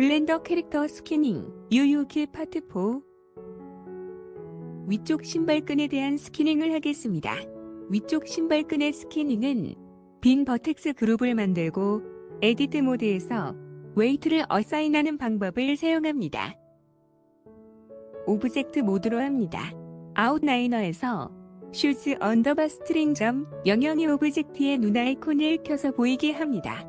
블렌더 캐릭터 스캐닝 UUK 파트 4. 위쪽 신발끈에 대한 스캐닝을 하겠습니다. 위쪽 신발끈의 스캐닝은 빈 버텍스 그룹을 만들고 에디트 모드에서 웨이트를 어사인하는 방법을 사용합니다. 오브젝트 모드로 합니다. 아웃라이너에서 슈즈 언더바 스트링 점 002 오브젝트의 눈 아이콘을 켜서 보이게 합니다.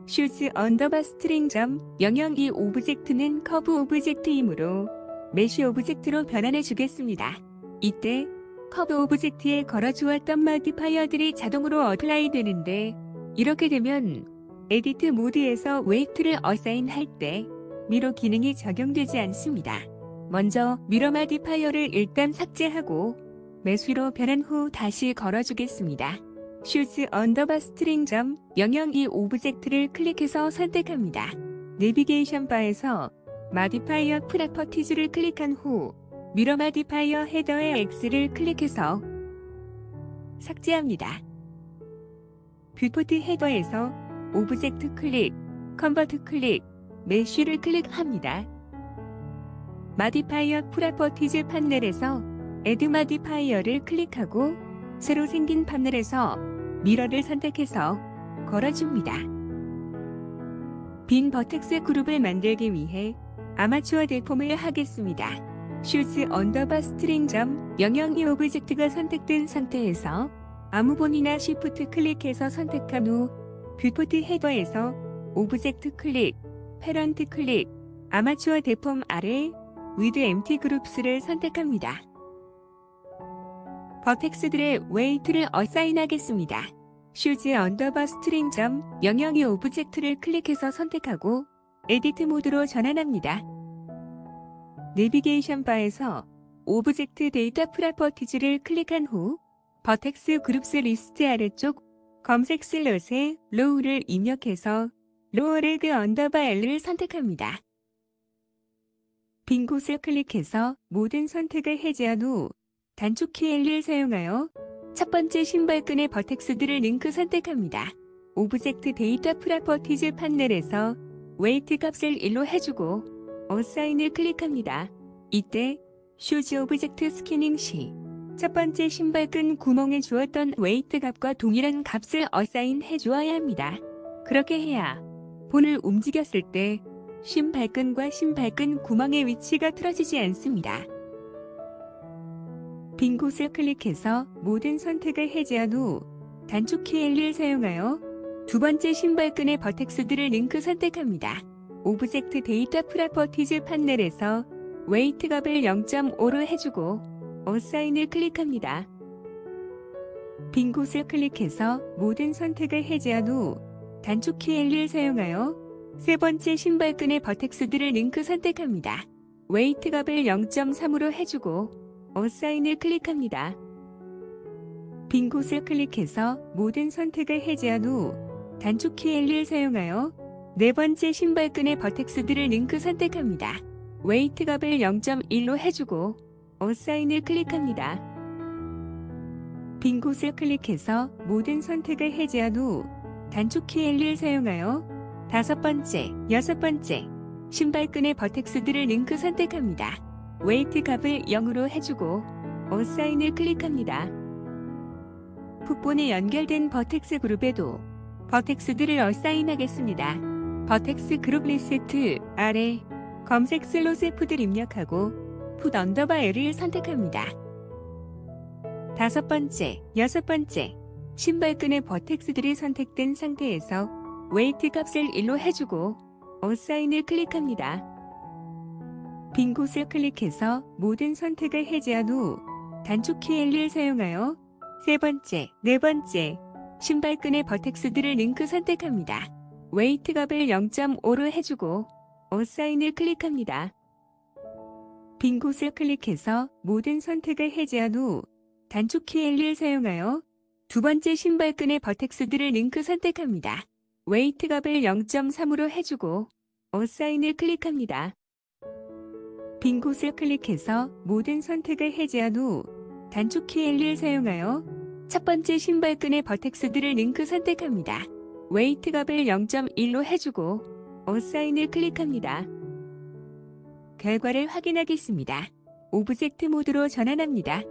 슈즈 언더바 스트링 점 002 오브젝트는 커브 오브젝트이므로 메쉬 오브젝트로 변환해 주겠습니다. 이때 커브 오브젝트에 걸어주었던 모디파이어들이 자동으로 어플라이 되는데, 이렇게 되면 에디트 모드에서 웨이트를 어사인 할 때 미러 기능이 적용되지 않습니다. 먼저 미러 모디파이어를 일단 삭제하고 메쉬로 변환 후 다시 걸어주겠습니다. 슈즈 언더바 스트링 점 002 오브젝트를 클릭해서 선택합니다. 내비게이션 바에서 모디파이어 프로퍼티즈를 클릭한 후 미러 모디파이어 헤더의 X를 클릭해서 삭제합니다. 뷰포트 헤더에서 오브젝트 클릭, 컨버트 클릭, 메쉬를 클릭합니다. 모디파이어 프로퍼티즈 판넬에서 애드 모디파이어를 클릭하고 새로 생긴 판넬에서 미러를 선택해서 걸어줍니다. 빈 버텍스 그룹을 만들기 위해 아마추어 데폼을 하겠습니다. 슈즈 언더바 스트링 점 002 오브젝트가 선택된 상태에서 아무본이나 쉬프트 클릭해서 선택한 후 뷰포트 헤더에서 오브젝트 클릭, 패런트 클릭, 아마추어 데폼 아래 위드 엠티 그룹스를 선택합니다. 버텍스들의 웨이트를 어사인하겠습니다. 슈즈 언더바 스트링 점 002 오브젝트를 클릭해서 선택하고 에디트 모드로 전환합니다. 내비게이션 바에서 오브젝트 데이터 프로퍼티즈를 클릭한 후 버텍스 그룹스 리스트 아래쪽 검색 슬롯에 로우를 입력해서 로어 레드 언더바 L을 선택합니다. 빈 곳을 클릭해서 모든 선택을 해제한 후 단축키 L을 사용하여 첫 번째 신발끈의 버텍스들을 링크 선택합니다. 오브젝트 데이터 프로퍼티즈 판넬에서 웨이트 값을 1로 해주고 어사인을 클릭합니다. 이때 슈즈 오브젝트 스캐닝 시 첫 번째 신발끈 구멍에 주었던 웨이트 값과 동일한 값을 어사인 해주어야 합니다. 그렇게 해야 본을 움직였을 때 신발끈과 신발끈 구멍의 위치가 틀어지지 않습니다. 빈 곳을 클릭해서 모든 선택을 해제한 후 단축키 L을 사용하여 두 번째 신발끈의 버텍스들을 링크 선택합니다. 오브젝트 데이터 프로퍼티즈 판넬에서 웨이트 값을 0.5로 해주고 어사인을 클릭합니다. 빈 곳을 클릭해서 모든 선택을 해제한 후 단축키 L을 사용하여 세 번째 신발끈의 버텍스들을 링크 선택합니다. 웨이트 값을 0.3으로 해주고 어사인을 클릭합니다. 빈 곳을 클릭해서 모든 선택을 해제한 후 단축키 L을 사용하여 네 번째 신발끈의 버텍스들을 링크 선택합니다. 웨이트 값을 0.1로 해주고 어사인을 클릭합니다. 빈 곳을 클릭해서 모든 선택을 해제한 후 단축키 L을 사용하여 다섯 번째, 여섯 번째 신발끈의 버텍스들을 링크 선택합니다. 웨이트 값을 0으로 해주고 어사인을 클릭합니다. 풋본에 연결된 버텍스 그룹에도 버텍스들을 어사인하겠습니다. 버텍스 그룹 리세트 아래 검색 슬롯에 풋을 입력하고 풋 언더바 L을 선택합니다. 다섯 번째, 여섯 번째 신발끈의 버텍스들이 선택된 상태에서 웨이트 값을 1로 해주고 어사인을 클릭합니다. 빈 곳을 클릭해서 모든 선택을 해제한 후 단축키 L을 사용하여 세 번째, 네 번째 신발끈의 버텍스들을 링크 선택합니다. 웨이트 값을 0.5로 해주고 어사인을 클릭합니다. 빈 곳을 클릭해서 모든 선택을 해제한 후 단축키 L을 사용하여 두 번째 신발끈의 버텍스들을 링크 선택합니다. 웨이트 값을 0.3으로 해주고 어사인을 클릭합니다. 빈 곳을 클릭해서 모든 선택을 해제한 후 단축키 L을 사용하여 첫 번째 신발끈의 버텍스들을 링크 선택합니다. 웨이트 값을 0.1로 해주고 어사인을 클릭합니다. 결과를 확인하겠습니다. 오브젝트 모드로 전환합니다.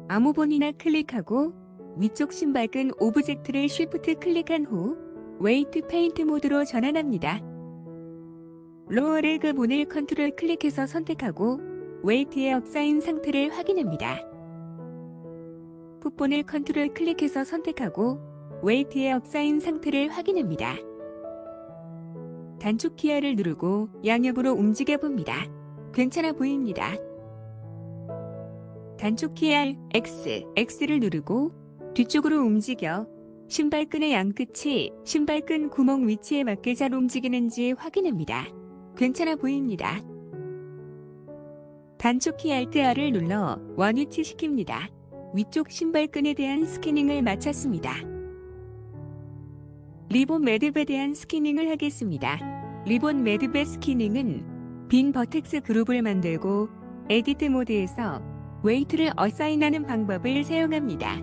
아무 본이나 클릭하고 위쪽 신발끈 오브젝트를 쉬프트 클릭한 후 웨이트 페인트 모드로 전환합니다. 로어 레그 본을 컨트롤 클릭해서 선택하고 웨이트의 어사인 상태를 확인합니다. 풋본을 컨트롤 클릭해서 선택하고 웨이트의 어사인 상태를 확인합니다. 단축 키를 누르고 양옆으로 움직여 봅니다. 괜찮아 보입니다. 단축 키 X를 누르고 뒤쪽으로 움직여 신발끈의 양끝이 신발끈 구멍 위치에 맞게 잘 움직이는지 확인합니다. 괜찮아 보입니다. 단축 키 Alt를 눌러 원위치 시킵니다. 위쪽 신발끈에 대한 스캐닝을 마쳤습니다. 리본 매듭에 대한 스캐닝을 하겠습니다. 리본 매듭의 스캐닝은 빈 버텍스 그룹을 만들고 에디트 모드에서 웨이트를 어사인하는 방법을 사용합니다.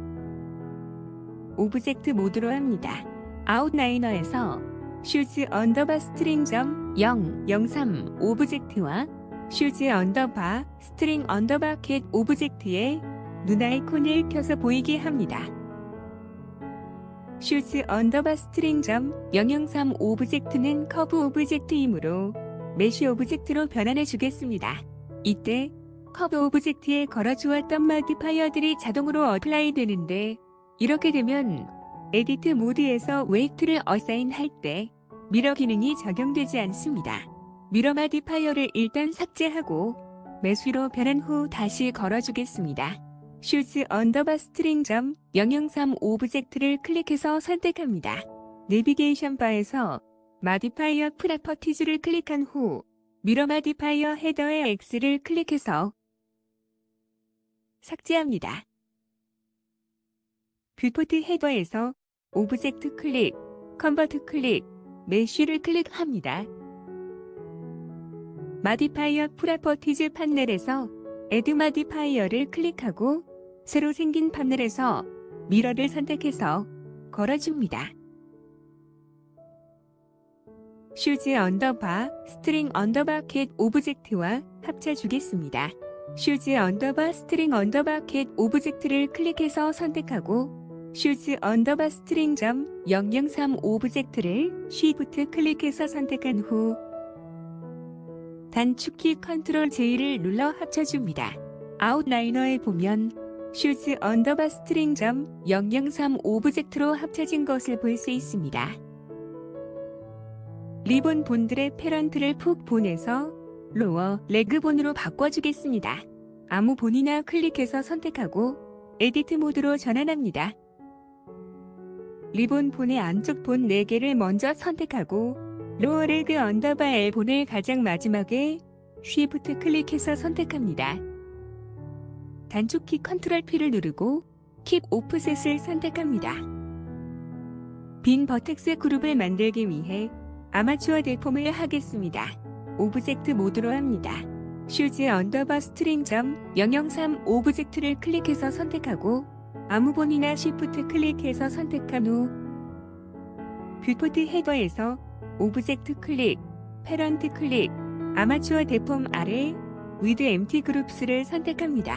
오브젝트 모드로 합니다. 아웃라이너에서 슈즈 언더바 스트링 점 003 오브젝트와 슈즈 언더바 스트링 언더바 캣 오브젝트에 눈 아이콘을 켜서 보이게 합니다. 슈즈 언더바 스트링 점 003 오브젝트는 커브 오브젝트이므로 메쉬 오브젝트로 변환해 주겠습니다. 이때 커브 오브젝트에 걸어주었던 마디파이어들이 자동으로 어플라이 되는데 이렇게 되면 에디트 모드에서 웨이트를 어사인 할 때 미러 기능이 적용되지 않습니다. 미러 마디파이어를 일단 삭제하고 메쉬로 변한 후 다시 걸어주겠습니다. 슈즈 언더바 스트링 점 003 오브젝트를 클릭해서 선택합니다. 내비게이션 바에서 마디파이어 프로퍼티즈를 클릭한 후 미러 마디파이어 헤더의 X를 클릭해서 삭제합니다. 뷰포트 헤더에서 오브젝트 클릭, 컨버트 클릭, 메쉬를 클릭합니다. 마디파이어 프로퍼티즈 판넬에서 애드 마디파이어를 클릭하고 새로 생긴 판넬에서 미러를 선택해서 걸어줍니다. 슈즈 언더바 스트링 언더바 캣 오브젝트와 합쳐주겠습니다. 슈즈 언더바 스트링 언더바 캣 오브젝트를 클릭해서 선택하고 슈즈 언더바 스트링 점 003 오브젝트를 쉬프트 클릭해서 선택한 후 단축키 컨트롤 J를 눌러 합쳐줍니다. 아웃라이너에 보면 슈즈 언더바 스트링 점 003 오브젝트로 합쳐진 것을 볼 수 있습니다. 리본 본들의 패런트를 푹 본에서 로어 레그 본으로 바꿔주겠습니다. 아무 본이나 클릭해서 선택하고 에디트 모드로 전환합니다. 리본 본의 안쪽 본 4개를 먼저 선택하고 로어 레그 언더바 L 본을 가장 마지막에 쉬프트 클릭해서 선택합니다. 단축키 컨트롤 P를 누르고 킵 오프셋을 선택합니다. 빈 버텍스 그룹을 만들기 위해 아마추어 데폼을 하겠습니다. 오브젝트 모드로 합니다. 슈즈 언더바 스트링 점 003 오브젝트를 클릭해서 선택하고 아무 본이나 쉬프트 클릭해서 선택한 후 뷰포트 헤더에서 오브젝트 클릭, 패런트 클릭, 아마추어 데폼 아래 위드 엠티 그룹스를 선택합니다.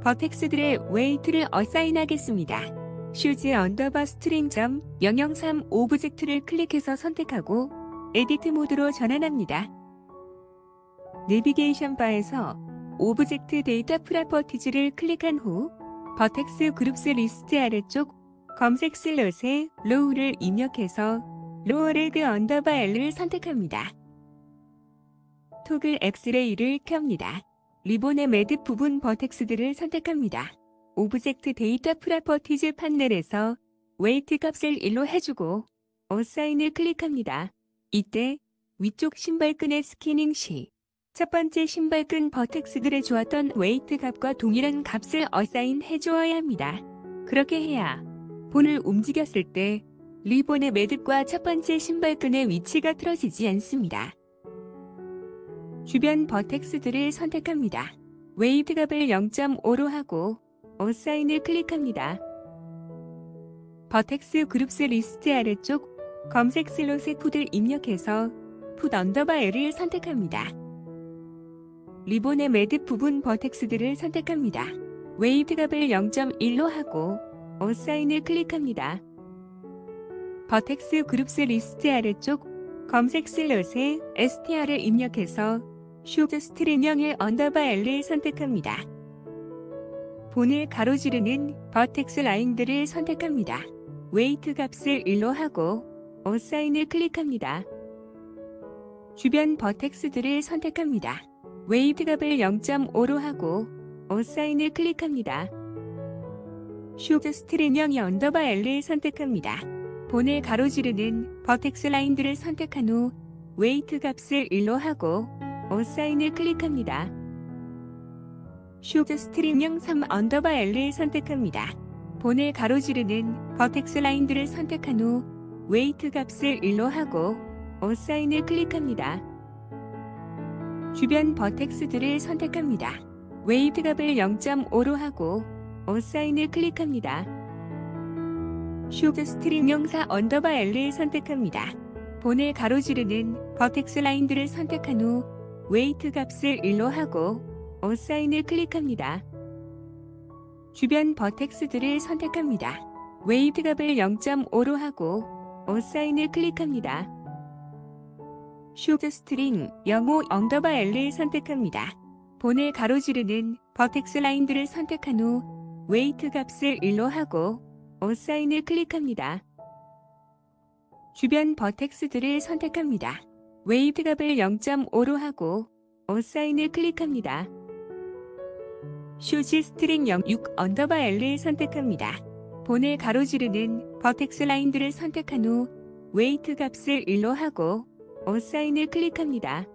버텍스들의 웨이트를 어사인하겠습니다. 슈즈 언더바 스트링 점 003 오브젝트를 클릭해서 선택하고 에디트 모드로 전환합니다. 내비게이션 바에서 오브젝트 데이터 프로퍼티즈를 클릭한 후 버텍스 그룹스 리스트 아래쪽 검색 슬롯에 로우를 입력해서 로어 레그 언더바 L을 선택합니다. 토글 엑스레이를 켭니다. 리본의 매듭 부분 버텍스들을 선택합니다. 오브젝트 데이터 프로퍼티즈 판넬에서 웨이트 값을 1로 해주고 어사인을 클릭합니다. 이때 위쪽 신발끈의 스캐닝 시 첫 번째 신발끈 버텍스들에 주었던 웨이트 값과 동일한 값을 어사인 해주어야 합니다. 그렇게 해야 본을 움직였을 때 리본의 매듭과 첫 번째 신발끈의 위치가 틀어지지 않습니다. 주변 버텍스들을 선택합니다. 웨이트 값을 0.5로 하고 어사인을 클릭합니다. 버텍스 그룹스 리스트 아래쪽 검색 슬롯에 풋을 입력해서 풋 언더바 L을 선택합니다. 리본의 매듭 부분 버텍스들을 선택합니다. 웨이트 값을 0.1로 하고 어사인을 클릭합니다. 버텍스 그룹스 리스트 아래쪽 검색 슬롯에 STR을 입력해서 슈즈 스트링형의 언더바 L을 선택합니다. 본을 가로지르는 버텍스 라인들을 선택합니다. 웨이트 값을 1로 하고 어사인을 클릭합니다. 주변 버텍스들을 선택합니다. 웨이트 값을 0.5로 하고 어사인을 클릭합니다. 슈즈 스트링형의 언더바 L을 선택합니다. 본을 가로지르는 버텍스 라인들을 선택한 후 웨이트 값을 1로 하고 어사인을 클릭합니다. 슈즈 스트링형 3 언더바 L을 선택합니다. 본을 가로지르는 버텍스 라인들을 선택한 후 웨이트 값을 1로 하고 어사인을 클릭합니다. 주변 버텍스들을 선택합니다. 웨이트 값을 0.5로 하고 어사인을 클릭합니다. 슈즈 스트링형 4 언더바 L을 선택합니다. 본을 가로지르는 버텍스 라인들을 선택한 후 웨이트 값을 1로 하고 어사인을 클릭합니다. 주변 버텍스들을 선택합니다. 웨이트 값을 0.5로 하고 어사인을 클릭합니다. 슈즈 스트링 05 언더바 L을 선택합니다. 본을 가로지르는 버텍스 라인들을 선택한 후 웨이트 값을 1로 하고 어사인을 클릭합니다. 주변 버텍스들을 선택합니다. 웨이트 값을 0.5로 하고 어사인을 클릭합니다. 슈즈 스트링 06 언더바 L을 선택합니다. 본을 가로지르는 버텍스 라인들을 선택한 후 웨이트 값을 1로 하고 어사인을 클릭합니다.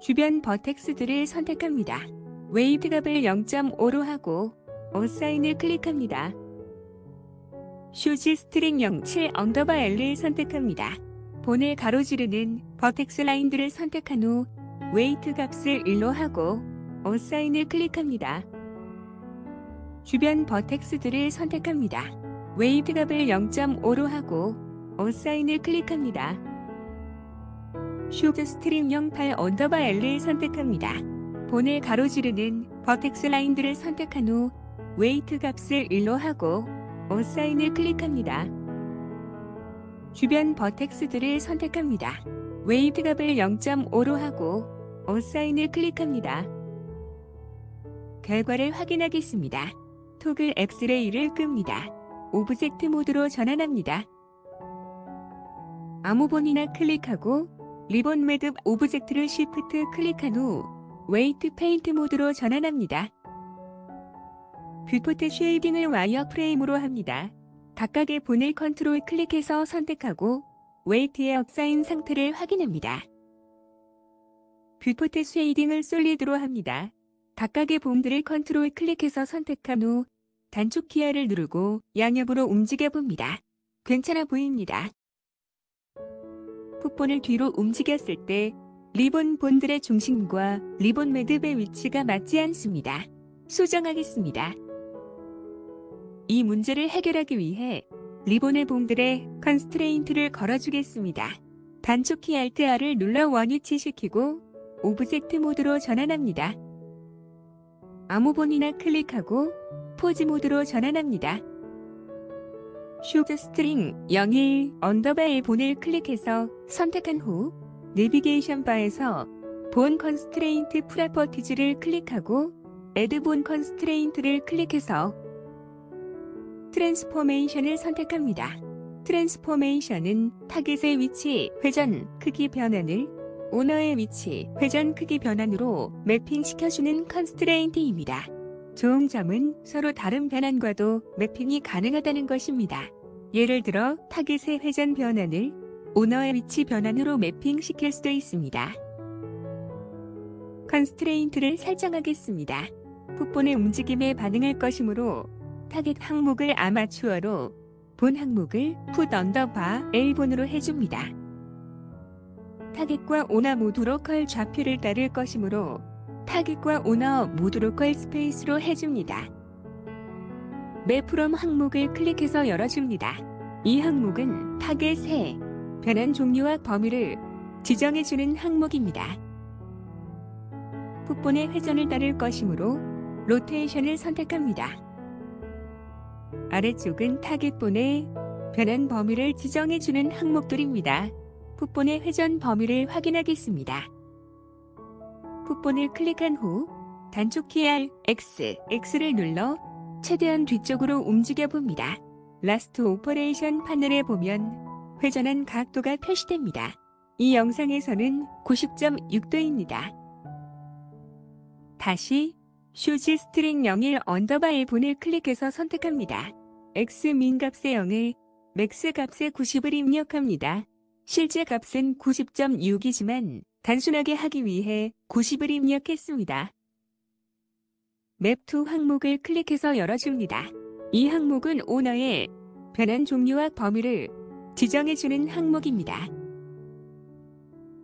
주변 버텍스들을 선택합니다. 웨이트 값을 0.5로 하고 어사인을 클릭합니다. 슈즈 스트링 07 언더바 L을 선택합니다. 본을 가로지르는 버텍스 라인들을 선택한 후 웨이트 값을 1로 하고 어사인을 클릭합니다. 주변 버텍스들을 선택합니다. 웨이트 값을 0.5로 하고 어사인을 클릭합니다. 슈즈 스트링 08 언더바 L을 선택합니다. 본을 가로지르는 버텍스 라인들을 선택한 후 웨이트 값을 1로 하고 어사인을 클릭합니다. 주변 버텍스들을 선택합니다. 웨이트 값을 0.5로 하고 어사인을 클릭합니다. 결과를 확인하겠습니다. 토글 엑스레이를 끕니다. 오브젝트 모드로 전환합니다. 아무 본이나 클릭하고 리본 매듭 오브젝트를 쉬프트 클릭한 후 웨이트 페인트 모드로 전환합니다. 뷰포트 쉐이딩을 와이어 프레임으로 합니다. 각각의 본을 컨트롤 클릭해서 선택하고 웨이트의 업사인 상태를 확인합니다. 뷰포트 쉐이딩을 솔리드로 합니다. 각각의 본들을 컨트롤 클릭해서 선택한 후 단축 키를 누르고 양옆으로 움직여 봅니다. 괜찮아 보입니다. 풋본을 뒤로 움직였을 때 리본 본들의 중심과 리본 매듭의 위치가 맞지 않습니다. 수정하겠습니다. 이 문제를 해결하기 위해 리본의 본들의 컨스트레인트를 걸어주겠습니다. 단축 키 Alt R을 눌러 원위치시키고 오브젝트 모드로 전환합니다. 아무 본이나 클릭하고 포즈 모드로 전환합니다. 슈즈 스트링 01 언더바의 본을 클릭해서 선택한 후 내비게이션 바에서 본 컨스트레인트 프로퍼티즈를 클릭하고 애드 본 컨스트레인트를 클릭해서 트랜스포메이션을 선택합니다. 트랜스포메이션은 타겟의 위치, 회전, 크기 변환을 오너의 위치, 회전 크기 변환으로 매핑시켜주는 컨스트레인트입니다. 좋은 점은 서로 다른 변환과도 매핑이 가능하다는 것입니다. 예를 들어 타겟의 회전 변환을 오너의 위치 변환으로 매핑시킬 수도 있습니다. 컨스트레인트를 설정하겠습니다. 풋본의 움직임에 반응할 것이므로 타겟 항목을 아마추어로 본 항목을 풋 언더바 L본으로 해줍니다. 타겟과 오너 모두로 컬 좌표를 따를 것이므로 타겟과 오너 모두로 컬 스페이스로 해줍니다. 맵 프롬 항목을 클릭해서 열어줍니다. 이 항목은 타겟의 변환 종류와 범위를 지정해주는 항목입니다. 풋본의 회전을 따를 것이므로 로테이션을 선택합니다. 아래쪽은 타겟본의 변환 범위를 지정해주는 항목들입니다. 풋본의 회전 범위를 확인하겠습니다. 풋본을 클릭한 후 단축키 X를 눌러 최대한 뒤쪽으로 움직여 봅니다. 라스트 오퍼레이션 파넬에 보면 회전한 각도가 표시됩니다. 이 영상에서는 90.6도입니다. 다시 슈즈 스트링 01 언더바 1본을 클릭해서 선택합니다. X민 값의 0을 맥스 값의 90을 입력합니다. 실제 값은 90.6이지만 단순하게 하기 위해 90을 입력했습니다. 맵2 항목을 클릭해서 열어줍니다. 이 항목은 오너의 변환 종류와 범위를 지정해주는 항목입니다.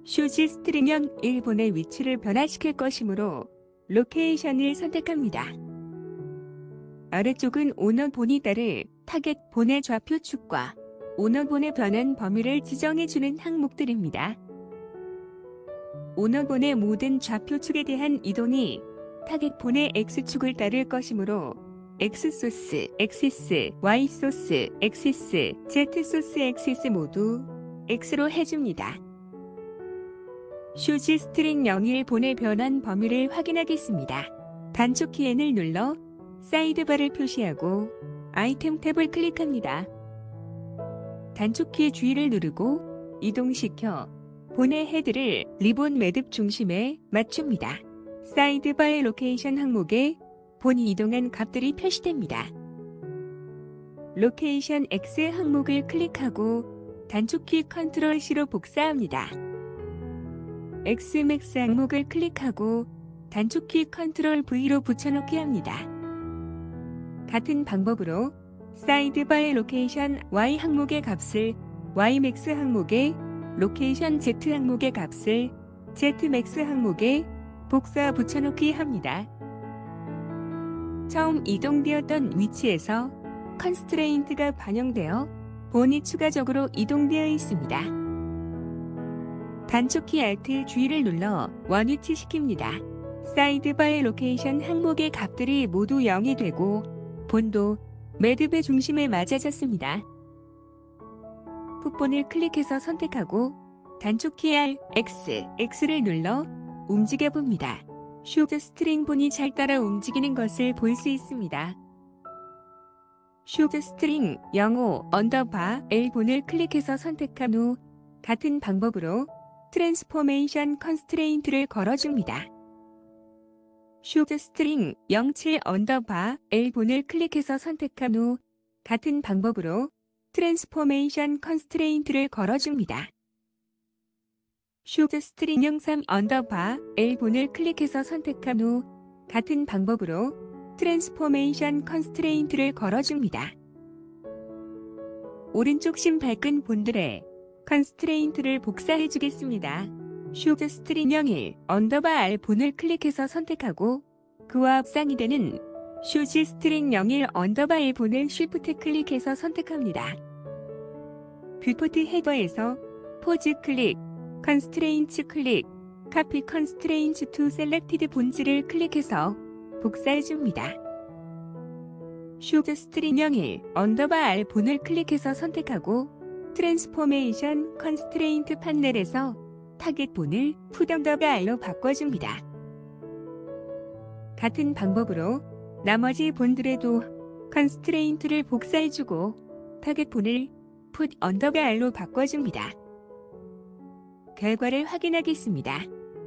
슈즈 스트링형 1본의 위치를 변화시킬 것이므로 로케이션을 선택합니다. 아래쪽은 오너본이 따를 타겟본의 좌표축과 오너본의 변환 범위를 지정해주는 항목들입니다. 오너본의 모든 좌표축에 대한 이동이 타겟본의 X축을 따를 것이므로 X소스, 엑시스, Y소스, 엑시스, Z소스, 엑시스 모두 X로 해줍니다. 슈즈 스트링 01본의 변환 범위를 확인하겠습니다. 단축키 N을 눌러 사이드바를 표시하고 아이템 탭을 클릭합니다. 단축키 G를 누르고 이동시켜 본의 헤드를 리본 매듭 중심에 맞춥니다. 사이드바의 로케이션 항목에 본이 이동한 값들이 표시됩니다. 로케이션 X 항목을 클릭하고 단축키 컨트롤 C로 복사합니다. X맥스 항목을 클릭하고 단축키 컨트롤 V로 붙여넣기 합니다. 같은 방법으로 사이드바의 로케이션 Y 항목의 값을 Y맥스 항목에, 로케이션 Z 항목의 값을 Z맥스 항목에 복사 붙여넣기 합니다. 처음 이동되었던 위치에서 컨스트레인트가 반영되어 본이 추가적으로 이동되어 있습니다. 단축키 Alt G를 눌러 원위치 시킵니다. 사이드바의 로케이션 항목의 값들이 모두 0이 되고 본도 매듭의 중심에 맞아졌습니다. 풋본을 클릭해서 선택하고 단축키 X를 눌러 움직여 봅니다. 슈즈 스트링 본이 잘 따라 움직이는 것을 볼 수 있습니다. 슈즈 스트링 05 언더바 L본을 클릭해서 선택한 후 같은 방법으로 트랜스포메이션 컨스트레인트를 걸어줍니다. 슈즈 스트링 07 언더바 L본을 클릭해서 선택한 후 같은 방법으로 트랜스포메이션 컨스트레인트를 걸어줍니다. 슈즈 스트링 03 언더바 L본을 클릭해서 선택한 후 같은 방법으로 트랜스포메이션 컨스트레인트를 걸어줍니다. 오른쪽 신발끈 본들의 컨스트레인트를 복사해 주겠습니다. 슈즈 스트링 01 언더바 R본을 클릭해서 선택하고 그와 합상이 되는 슈즈 스트링 01 언더바 L본을 쉬프트 클릭해서 선택합니다. 뷰포트 헤더에서 포즈 클릭, 컨스트레인츠 클릭, 카피 컨스트레인츠 투 셀렉티드 본질을 클릭해서 복사해 줍니다. 슈즈 스트링 01 언더바 R본을 클릭해서 선택하고 트랜스포메이션 컨스트레인트 판넬에서 타겟본을 풋 언더바 R로 바꿔줍니다. 같은 방법으로 나머지 본들에도 컨스트레인트를 복사해주고 타겟본을 풋 언더바 R로 바꿔줍니다. 결과를 확인하겠습니다.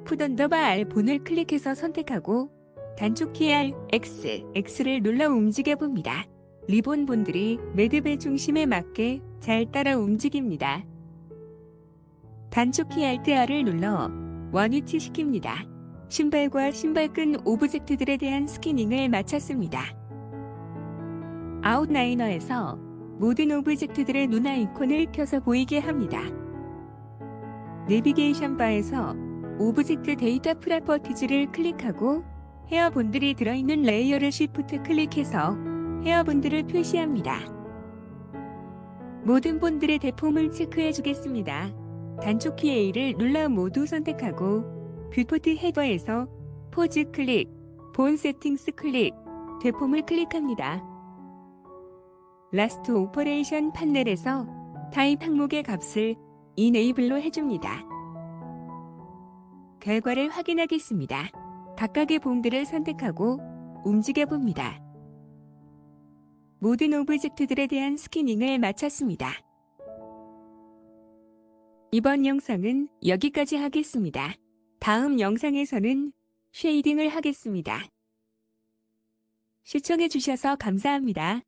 풋 언더바 R 본을 클릭해서 선택하고 단축키 X를 눌러 움직여 봅니다. 리본 본들이 매듭의 중심에 맞게 잘 따라 움직입니다. 단축키 Alt-R을 눌러 원위치 시킵니다. 신발과 신발끈 오브젝트들에 대한 스캐닝을 마쳤습니다. 아웃라이너에서 모든 오브젝트들의 눈 아이콘을 켜서 보이게 합니다. 내비게이션 바에서 오브젝트 데이터 프로퍼티즈를 클릭하고 헤어본들이 들어있는 레이어를 쉬프트 클릭해서 헤어본들을 표시합니다. 모든 본들의 대폼을 체크해 주겠습니다. 단축키 A를 눌러 모두 선택하고 뷰포트 헤더에서 포즈 클릭, 본 세팅스 클릭, 대폼을 클릭합니다. 라스트 오퍼레이션 판넬에서 타입 항목의 값을 이네이블로 해줍니다. 결과를 확인하겠습니다. 각각의 봄들을 선택하고 움직여 봅니다. 모든 오브젝트들에 대한 스캐닝을 마쳤습니다. 이번 영상은 여기까지 하겠습니다. 다음 영상에서는 쉐이딩을 하겠습니다. 시청해 주셔서 감사합니다.